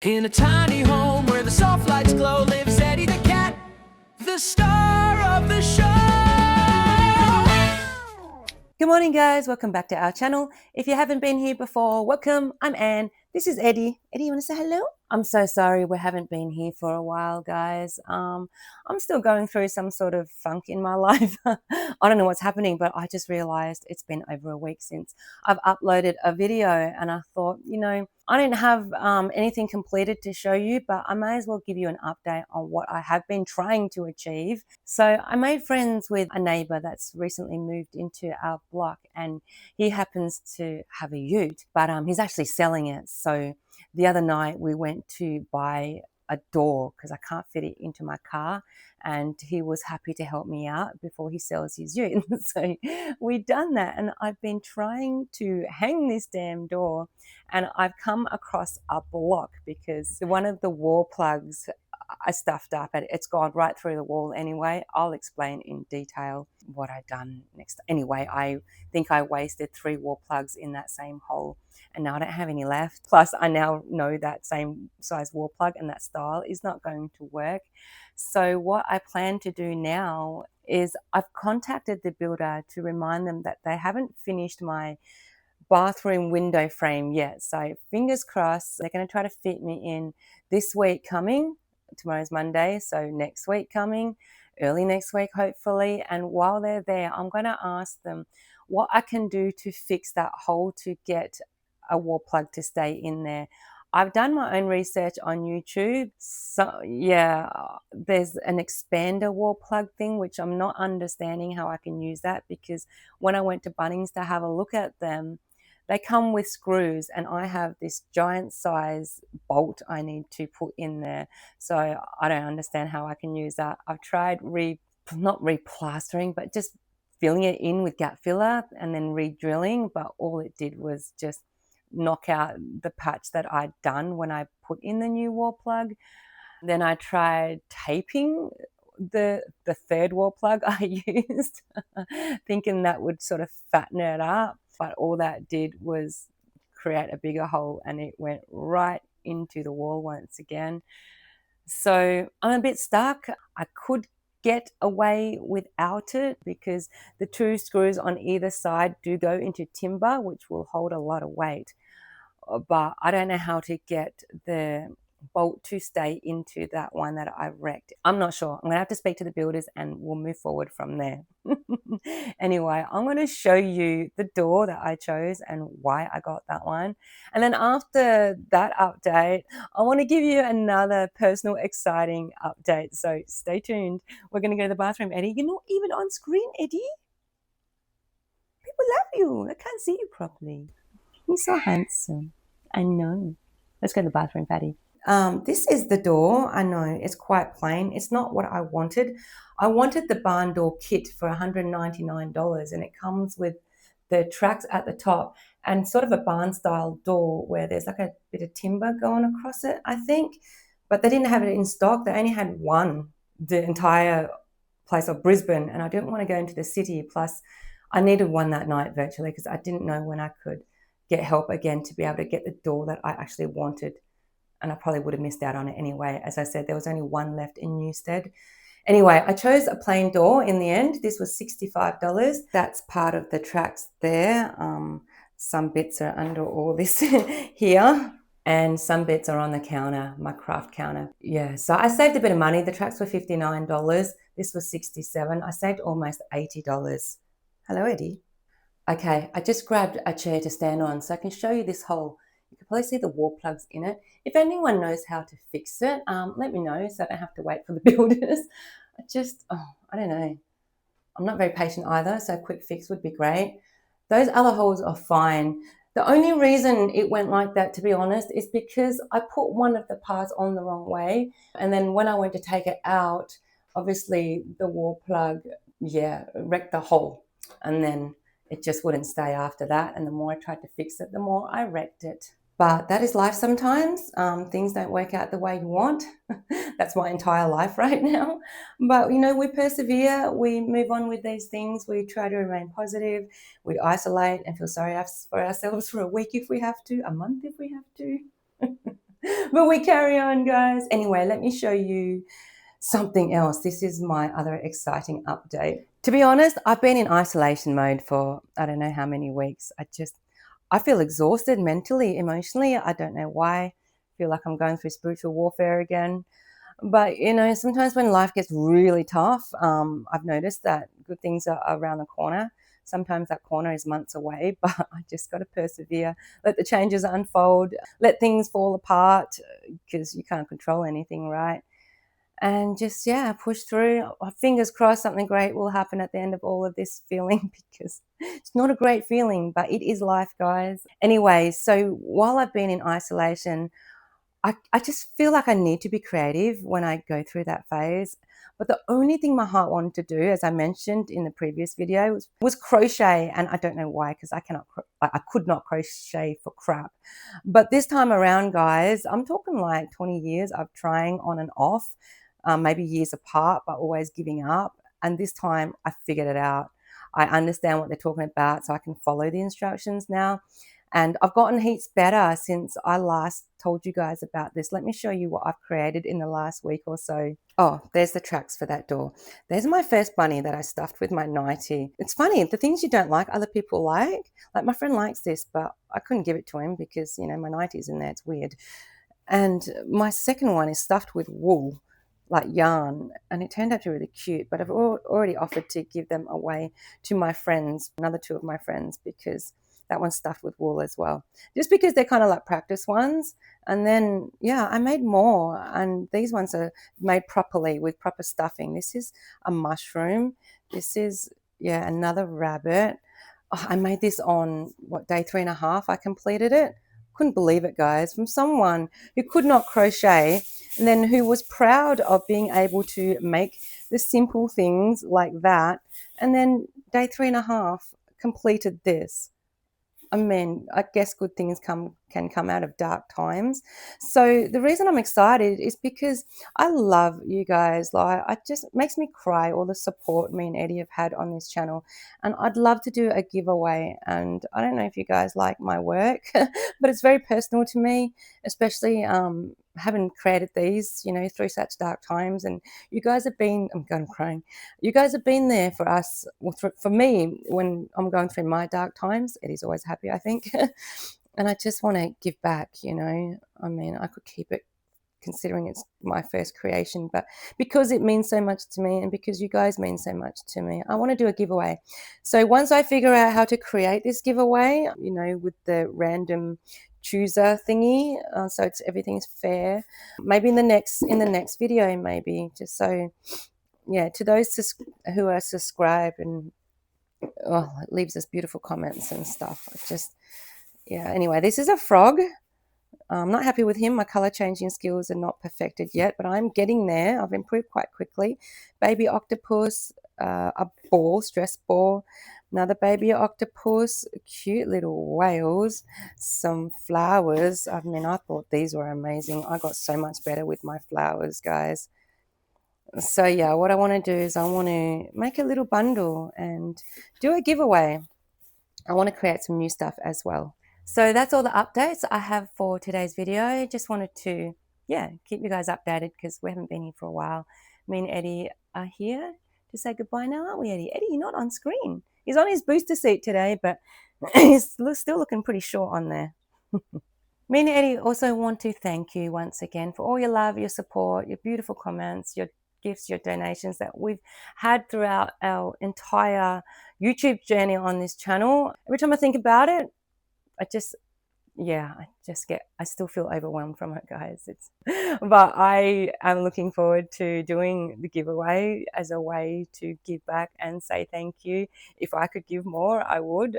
In a tiny home where the soft lights glow lives Eddie the cat, the star of the show. Good morning, guys. Welcome back to our channel. If you haven't been here before, welcome. I'm Anne. This is Eddie. Eddie, you want to say hello? I'm so sorry we haven't been here for a while, guys. I'm still going through some sort of funk in my life. I don't know what's happening, but I just realized it's been over a week since I've uploaded a video, and I thought, I didn't have anything completed to show you, but I may as well give you an update on what I have been trying to achieve. So I made friends with a neighbor that's recently moved into our block, and he happens to have a ute, but he's actually selling it. So the other night we went to buy a door because I can't fit it into my car, and he was happy to help me out before he sells his ute. So we've done that, and I've been trying to hang this damn door, and I've come across a block because one of the wall plugs I stuffed up and it's gone right through the wall anyway. I'll explain in detail what I've done next. Anyway, I think I wasted 3 wall plugs in that same hole, and now I don't have any left. Plus, I now know that same size wall plug and that style is not going to work. So what I plan to do now is I've contacted the builder to remind them that they haven't finished my bathroom window frame yet. So fingers crossed, they're going to try to fit me in this week coming. Tomorrow's Monday, so next week coming, early next week hopefully. And while they're there, I'm going to ask them what I can do to fix that hole to get a wall plug to stay in there. I've done my own research on YouTube. So yeah, there's an expander wall plug thing, which I'm not understanding how I can use that, because when I went to Bunnings to have a look at them, they come with screws, and I have this giant size bolt I need to put in there. So I don't understand how I can use that. I've tried not replastering, but just filling it in with gap filler and then re-drilling, but all it did was just knock out the patch that I'd done when I put in the new wall plug. Then I tried taping the third wall plug I used, thinking that would sort of fatten it up, but all that did was create a bigger hole, and it went right into the wall once again. So I'm a bit stuck. I could get away without it because the 2 screws on either side do go into timber, which will hold a lot of weight, but I don't know how to get the bolt to stay into that one that I wrecked. I'm not sure. I'm gonna have to speak to the builders and we'll move forward from there. Anyway, I'm gonna show you the door that I chose and why I got that one. And then after that update, I want to give you another personal exciting update. So stay tuned. We're gonna go to the bathroom. Eddie, you're not even on screen, Eddie. People love you. I can't see you properly. You're so handsome. I know. Let's go to the bathroom, Patty. This is the door. I know it's quite plain. It's not what I wanted. I wanted the barn door kit for $199, and it comes with the tracks at the top and sort of a barn style door where there's like a bit of timber going across it, I think. But they didn't have it in stock. They only had one, the entire place of Brisbane, and I didn't want to go into the city. Plus, I needed one that night virtually because I didn't know when I could get help again to be able to get the door that I actually wanted. And I probably would have missed out on it anyway. As I said, there was only one left in Newstead. Anyway, I chose a plain door in the end. This was $65. That's part of the tracks there. Some bits are under all this here, and some bits are on the counter, my craft counter. Yeah, so I saved a bit of money. The tracks were $59. This was $67. I saved almost $80. Hello, Eddie. Okay, I just grabbed a chair to stand on so I can show you this hole. You can probably see the wall plugs in it. If anyone knows how to fix it, let me know so I don't have to wait for the builders. I don't know. I'm not very patient either, so a quick fix would be great. Those other holes are fine. The only reason it went like that, to be honest, is because I put one of the parts on the wrong way. And then when I went to take it out, obviously the wall plug, wrecked the hole. And then it just wouldn't stay after that. And the more I tried to fix it, the more I wrecked it. But that is life sometimes. Things don't work out the way you want. That's my entire life right now. But, we persevere. We move on with these things. We try to remain positive. We isolate and feel sorry for ourselves for a week if we have to, a month if we have to. But we carry on, guys. Anyway, let me show you something else. This is my other exciting update. To be honest, I've been in isolation mode for I don't know how many weeks. I feel exhausted mentally, emotionally. I don't know why. I feel like I'm going through spiritual warfare again. But sometimes when life gets really tough, I've noticed that good things are around the corner. Sometimes that corner is months away, but I just got to persevere, let the changes unfold, let things fall apart because you can't control anything, right? And just, yeah, push through. Fingers crossed something great will happen at the end of all of this feeling because it's not a great feeling, but it is life, guys. Anyway, so while I've been in isolation, I just feel like I need to be creative when I go through that phase. But the only thing my heart wanted to do, as I mentioned in the previous video, was crochet. And I don't know why, because I could not crochet for crap. But this time around, guys, I'm talking like 20 years of trying on and off, maybe years apart, but always giving up. And this time I figured it out. I understand what they're talking about, so I can follow the instructions now. And I've gotten heaps better since I last told you guys about this. Let me show you what I've created in the last week or so. Oh, there's the tracks for that door. There's my first bunny that I stuffed with my nightie. It's funny, the things you don't like, other people like. Like my friend likes this, but I couldn't give it to him because, my nightie's in there. It's weird. And my second one is stuffed with wool, like yarn, and it turned out to be really cute. But I've already offered to give them away to my friends, another two of my friends, because that one's stuffed with wool as well, just because they're kind of like practice ones. And then, yeah, I made more, and these ones are made properly with proper stuffing. This is a mushroom. This is, yeah, another rabbit. Oh, I made this on day 3.5 I completed it. Couldn't believe it, guys, from someone who could not crochet and then who was proud of being able to make the simple things like that, and then day 3.5 completed this. I mean, I guess good things can come out of dark times. So the reason I'm excited is because I love you guys. Like, it just makes me cry, all the support me and Eddie have had on this channel. And I'd love to do a giveaway. And I don't know if you guys like my work, but it's very personal to me, especially having created these, through such dark times. And you guys have been, I'm crying. You guys have been there for us, well, for me, when I'm going through my dark times. Eddie's always happy, I think. And I just want to give back, I mean, I could keep it considering it's my first creation, but because it means so much to me and because you guys mean so much to me, I want to do a giveaway. So once I figure out how to create this giveaway, with the random chooser thingy, so everything's fair, maybe in the next video, maybe, just so, yeah, to those who are subscribed and it leaves us beautiful comments and stuff. Yeah, anyway, this is a frog. I'm not happy with him. My color changing skills are not perfected yet, but I'm getting there. I've improved quite quickly. Baby octopus, a ball, stress ball, another baby octopus, cute little whales, some flowers. I mean, I thought these were amazing. I got so much better with my flowers, guys. So yeah, what I want to do is I want to make a little bundle and do a giveaway. I want to create some new stuff as well. So that's all the updates I have for today's video. Just wanted to, yeah, keep you guys updated because we haven't been here for a while. Me and Eddie are here to say goodbye now, aren't we, Eddie? Eddie, you're not on screen. He's on his booster seat today, but he's still looking pretty short on there. Me and Eddie also want to thank you once again for all your love, your support, your beautiful comments, your gifts, your donations that we've had throughout our entire YouTube journey on this channel. Every time I think about it, I still feel overwhelmed from it, guys. But I am looking forward to doing the giveaway as a way to give back and say thank you. If I could give more, I would.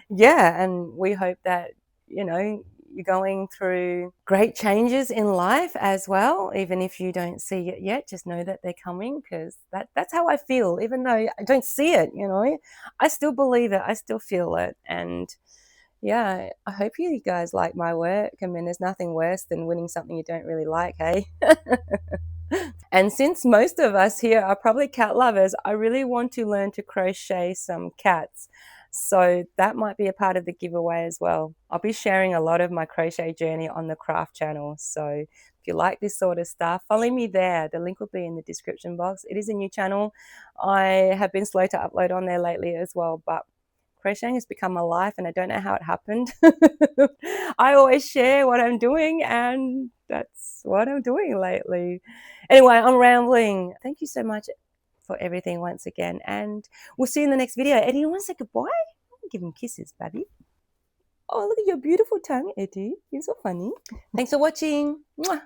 Yeah, and we hope that, you're going through great changes in life as well. Even if you don't see it yet, just know that they're coming, because that's how I feel. Even though I don't see it, I still believe it. I still feel it. And yeah, I hope you guys like my work. I mean, there's nothing worse than winning something you don't really like, hey? And since most of us here are probably cat lovers, I really want to learn to crochet some cats. So that might be a part of the giveaway as well. I'll be sharing a lot of my crochet journey on the craft channel. So if you like this sort of stuff, follow me there. The link will be in the description box. It is a new channel. I have been slow to upload on there lately as well, but crocheting has become my life and I don't know how it happened. I always share what I'm doing and that's what I'm doing lately. Anyway, I'm rambling. Thank you so much for everything once again, and we'll see you in the next video. Eddie, you want to say goodbye? Give him kisses, baby. Oh, look at your beautiful tongue, Eddie. You're so funny. Thanks for watching. Mwah.